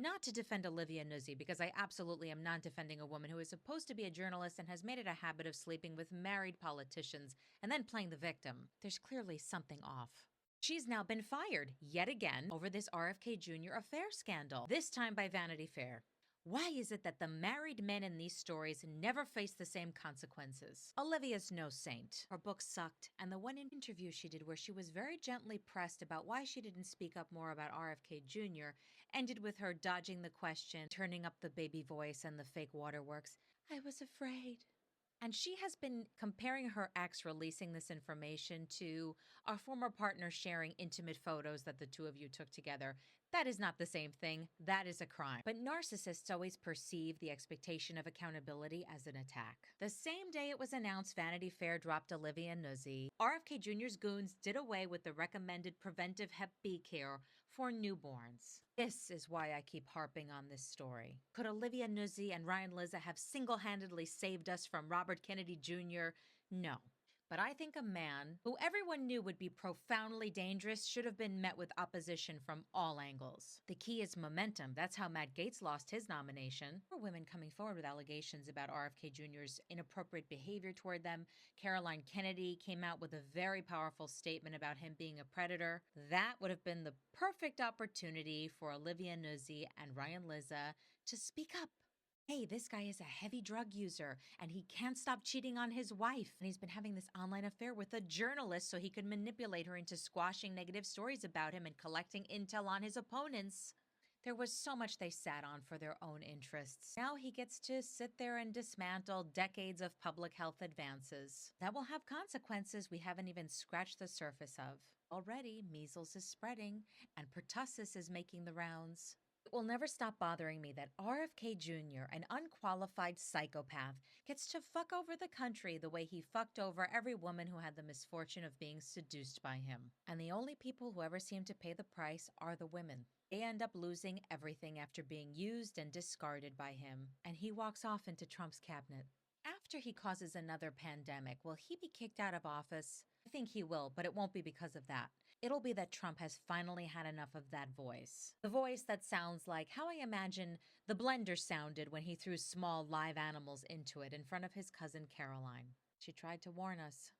not to defend Olivia Nuzzi, because I absolutely am not defending a woman who is supposed to be a journalist and has made it a habit of sleeping with married politicians and then playing the victim. There's clearly something off. She's now been fired yet again over this RFK Jr. affair scandal, this time by Vanity Fair. Why is it that the married men in these stories never face the same consequences? Olivia's no saint. Her book sucked, and the one interview she did where she was very gently pressed about why she didn't speak up more about RFK Jr. ended with her dodging the question, turning up the baby voice and the fake waterworks. I was afraid. And she has been comparing her ex releasing this information to our former partner sharing intimate photos that the two of you took together. That is not the same thing. That is a crime. But narcissists always perceive the expectation of accountability as an attack. The same day it was announced Vanity Fair dropped Olivia Nuzzi, RFK Jr.'s goons did away with the recommended preventive Hep B care for newborns. This is why I keep harping on this story. Could Olivia Nuzzi and Ryan Lizza have single-handedly saved us from Robert Kennedy Jr.? No. But I think a man who everyone knew would be profoundly dangerous should have been met with opposition from all angles. The key is momentum. That's how Matt Gaetz lost his nomination. There were women coming forward with allegations about RFK Jr.'s inappropriate behavior toward them. Caroline Kennedy came out with a very powerful statement about him being a predator. That would have been the perfect opportunity for Olivia Nuzzi and Ryan Lizza to speak up. Hey, this guy is a heavy drug user and he can't stop cheating on his wife. And he's been having this online affair with a journalist so he could manipulate her into squashing negative stories about him and collecting intel on his opponents. There was so much they sat on for their own interests. Now he gets to sit there and dismantle decades of public health advances. That will have consequences we haven't even scratched the surface of. Already, measles is spreading and pertussis is making the rounds. It will never stop bothering me that RFK Jr., an unqualified psychopath, gets to fuck over the country the way he fucked over every woman who had the misfortune of being seduced by him. And the only people who ever seem to pay the price are the women. They end up losing everything after being used and discarded by him, and he walks off into Trump's cabinet. After he causes another pandemic, will he be kicked out of office? I think he will, but it won't be because of that. It'll be that Trump has finally had enough of that voice. The voice that sounds like how I imagine the blender sounded when he threw small live animals into it in front of his cousin Caroline. She tried to warn us.